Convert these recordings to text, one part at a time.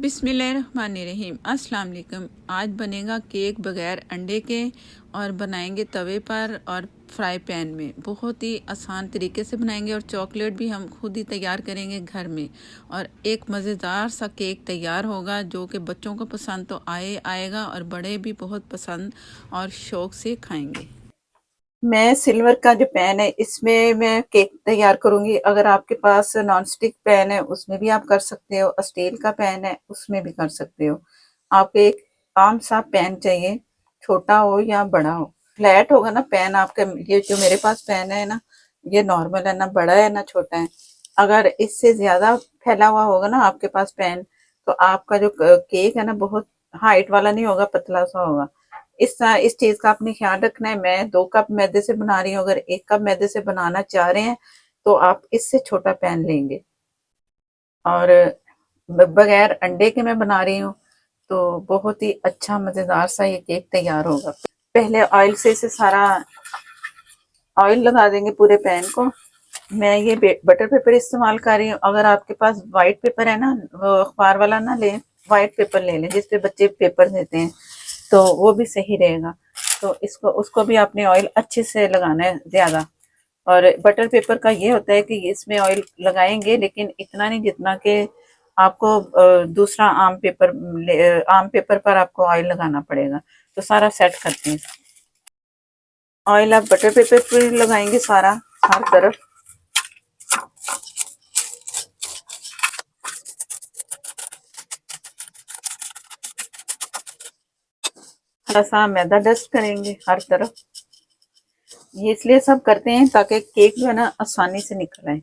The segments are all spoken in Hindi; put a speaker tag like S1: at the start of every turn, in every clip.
S1: बिस्मिल्लाहिर्रहमानिर्रहीम। अस्सलाम वालेकुम। आज बनेगा केक बगैर अंडे के और बनाएंगे तवे पर और फ्राई पैन में। बहुत ही आसान तरीके से बनाएंगे और चॉकलेट भी हम खुद ही तैयार करेंगे घर में और एक मज़ेदार सा केक तैयार होगा जो कि बच्चों को पसंद तो आएगा और बड़े भी बहुत पसंद और शौक़ से खाएंगे।
S2: मैं सिल्वर का जो पैन है इसमें मैं केक तैयार करूंगी। अगर आपके पास नॉन स्टिक पैन है उसमें भी आप कर सकते हो, स्टील का पैन है उसमें भी कर सकते हो। आपको एक आम सा पैन चाहिए, छोटा हो या बड़ा हो। फ्लैट होगा ना पैन आपका। ये जो मेरे पास पैन है ना, ये नॉर्मल है, ना बड़ा है ना छोटा है। अगर इससे ज्यादा फैला हुआ होगा ना आपके पास पैन, तो आपका जो केक है ना बहुत हाइट वाला नहीं होगा, पतला सा होगा। इस चीज का आपने ख्याल रखना है। मैं 2 कप मैदे से बना रही हूँ। अगर 1 कप मैदे से बनाना चाह रहे हैं तो आप इससे छोटा पैन लेंगे। और बगैर अंडे के मैं बना रही हूँ तो बहुत ही अच्छा मजेदार सा ये केक तैयार होगा। पहले ऑयल से इसे सारा ऑयल लगा देंगे पूरे पैन को। मैं ये बटर पेपर इस्तेमाल कर रही हूँ। अगर आपके पास व्हाइट पेपर है ना, वो अखबार वाला ना लें, व्हाइट पेपर ले लें जिसपे बच्चे पेपर देते हैं, तो वो भी सही रहेगा। तो इसको उसको भी आपने ऑयल अच्छे से लगाना है ज्यादा। और बटर पेपर का ये होता है कि इसमें ऑयल लगाएंगे लेकिन इतना नहीं जितना कि आपको दूसरा आम पेपर पर आपको ऑयल लगाना पड़ेगा। तो सारा सेट करते हैं। ऑयल आप बटर पेपर पर लगाएंगे सारा, हर तरफ। थोड़ा सा मैदा डस्ट करेंगे हर तरफ। ये इसलिए सब करते हैं ताकि केक जो है ना आसानी से निकल आए।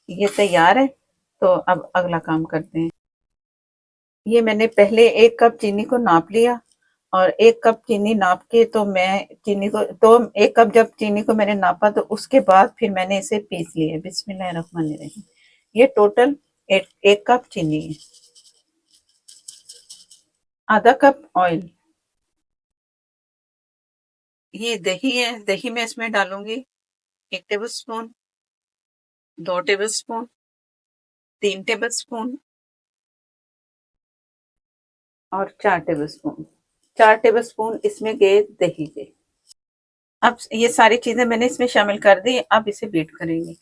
S2: ये तैयार है। तो अब अगला काम करते हैं। ये मैंने पहले 1 कप चीनी को नाप लिया और 1 कप चीनी नाप के तो मैं चीनी को तो 1 कप जब चीनी को मैंने नापा तो उसके बाद फिर मैंने इसे पीस लिया। बिस्मिल्लाहिर्रहमानिर्रहीम। ये टोटल 1 कप चीनी है। आधा कप ऑयल। ये दही है, दही मैं इसमें डालूंगी 1 table spoon, 2 table spoon, 3 table spoon और 4 टेबल स्पून। 4 टेबल स्पून इसमें गए दही के। अब ये सारी चीजें मैंने इसमें शामिल कर दी। अब इसे बीट करेंगे।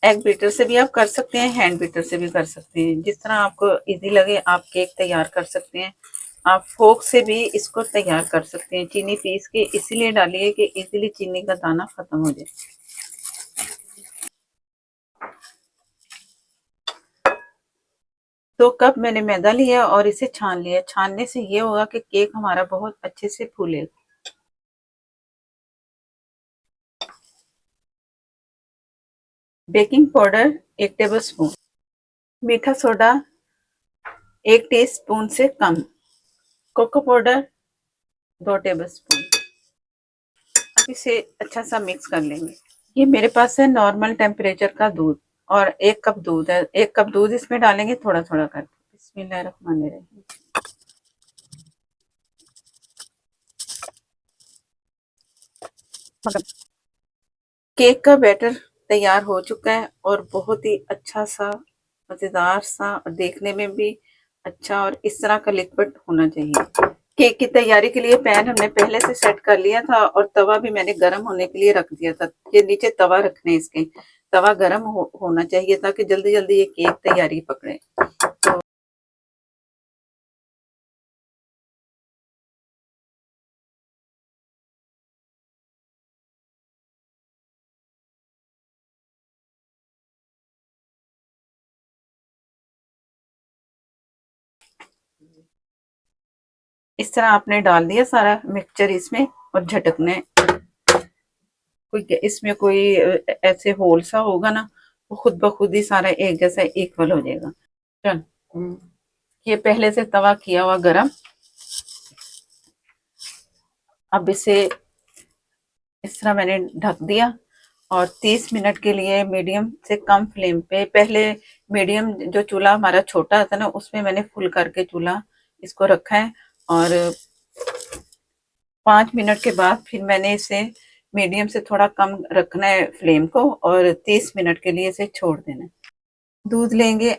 S2: एग बीटर से भी आप कर सकते हैं, हैंड बीटर से भी कर सकते हैं, जिस तरह आपको इजी लगे आप केक तैयार कर सकते हैं। आप फोक से भी इसको तैयार कर सकते हैं। चीनी पीस के इसीलिए डालिए कि इजीली चीनी का दाना खत्म हो जाए। 2 कप मैंने मैदा लिया और इसे छान लिया। छानने से ये होगा कि केक हमारा बहुत अच्छे से फूलेगा। बेकिंग पाउडर 1 टेबल स्पून, मीठा सोडा 1 टीस्पून से कम, कोको पाउडर 2 टेबल स्पून। अब इसे अच्छा सा मिक्स कर लेंगे। ये मेरे पास है नॉर्मल टेम्परेचर का दूध और 1 कप दूध है। 1 कप दूध इसमें डालेंगे थोड़ा थोड़ा करके। बिस्मिल्लाहिर्रहमानिर्रहीम। केक का बैटर तैयार हो चुका है और बहुत ही अच्छा सा, मजेदार सा और देखने में भी अच्छा, और इस तरह का लिक्विड होना चाहिए। केक की तैयारी के लिए पैन हमने पहले से सेट कर लिया था और तवा भी मैंने गर्म होने के लिए रख दिया था। ये नीचे तवा रखने इसके, तवा गर्म होना चाहिए ताकि जल्दी जल्दी ये केक तैयारी पकड़े। तो इस तरह आपने डाल दिया सारा मिक्सचर इसमें और झटकने। कोई इसमें कोई ऐसे होल सा होगा ना, वो खुद ब खुद ही सारा एक जैसा इक्वल हो जाएगा। चल, ये पहले से तवा किया हुआ गरम। अब इसे इस तरह मैंने ढक दिया और 30 मिनट के लिए मीडियम से कम फ्लेम पे, पहले मीडियम जो चूल्हा हमारा छोटा था ना उसमें मैंने फुल करके चूल्हा इसको रखा है। और 5 मिनट के बाद फिर मैंने इसे मीडियम से थोड़ा कम रखना है फ्लेम को और 30 मिनट के लिए इसे छोड़ देना है। दूध लेंगे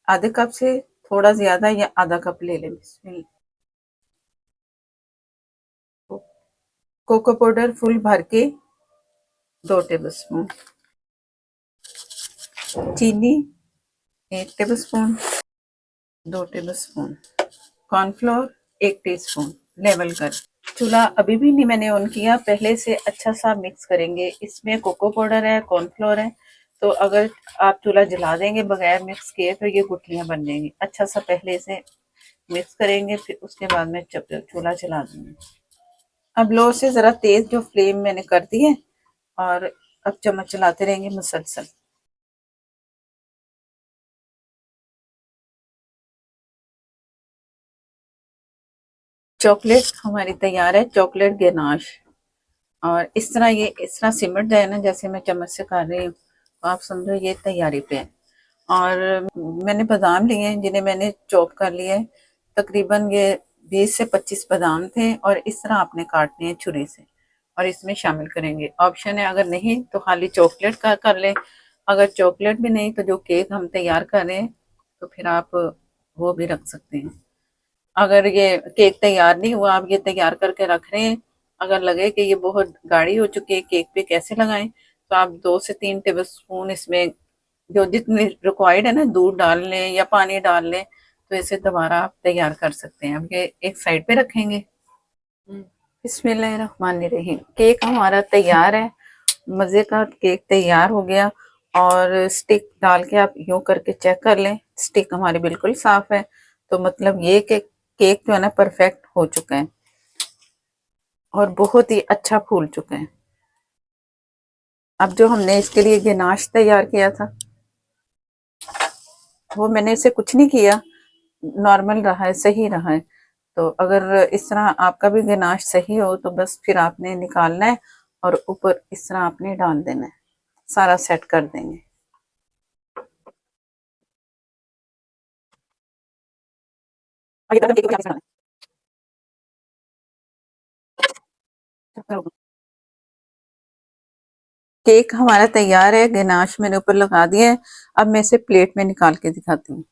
S2: आधे कप से थोड़ा ज्यादा या आधा कप ले लें। कोको पाउडर फुल भर के 2 टेबलस्पून, चीनी 1 tablespoon, 2 tablespoon, cornflour 1 teaspoon level कर। चूल्हा अभी भी नहीं मैंने ऑन किया, पहले से अच्छा सा मिक्स करेंगे। इसमें कोको पाउडर है, कॉर्नफ्लोर है, तो अगर आप चूल्हा जला देंगे बगैर मिक्स किए तो ये गुठलियां बन जाएंगी। अच्छा सा पहले से मिक्स करेंगे, फिर उसके बाद में चूल्हा चला देंगे। अब लो से जरा तेज जो फ्लेम मैंने कर दी है और अब चम्मच चलाते रहेंगे मुसलसल। चॉकलेट हमारी तैयार है, चॉकलेट गेनाश। और इस तरह सिमट जाए ना, जैसे मैं चम्मच से कर रही हूँ, तो आप समझो ये तैयारी पे है। और मैंने बादाम लिए हैं जिन्हें मैंने चॉप कर लिया है। तकरीबन ये 20 से 25 बादाम थे और इस तरह आपने काटने हैं छुरी से और इसमें शामिल करेंगे। ऑप्शन है, अगर नहीं तो खाली चॉकलेट का कर लें। अगर चॉकलेट भी नहीं तो जो केक हम तैयार कर रहे हैं तो फिर आप वो भी रख सकते हैं। अगर ये केक तैयार नहीं हुआ, आप ये तैयार करके रख रहे हैं, अगर लगे कि ये बहुत गाढ़ी हो चुकी है, केक पे कैसे लगाएं, तो आप 2 से 3 टेबल स्पून इसमें जो जितनी रिक्वायर्ड है ना दूध डाल लें या पानी डाल लें, तो इसे दोबारा आप तैयार कर सकते हैं। अब ये एक साइड पे रखेंगे। बिस्मिल्लाहिर्रहमानिर्रहीम। केक हमारा तैयार है, मज़े का केक तैयार हो गया। और स्टिक डाल के आप यूं करके चेक कर लें, स्टिक हमारी बिल्कुल साफ है, तो मतलब ये कि केक जो है ना परफेक्ट हो चुका है और बहुत ही अच्छा फूल चुका है। अब जो हमने इसके लिए गनाश तैयार किया था, वो मैंने इसे कुछ नहीं किया, नॉर्मल रहा है, सही रहा है। तो अगर इस तरह आपका भी गनाश सही हो तो बस फिर आपने निकालना है और ऊपर इस तरह आपने डाल देना है, सारा सेट कर देंगे। केक हमारा तैयार है, गनाश मैंने ऊपर लगा दिया है। अब मैं इसे प्लेट में निकाल के दिखाती हूँ।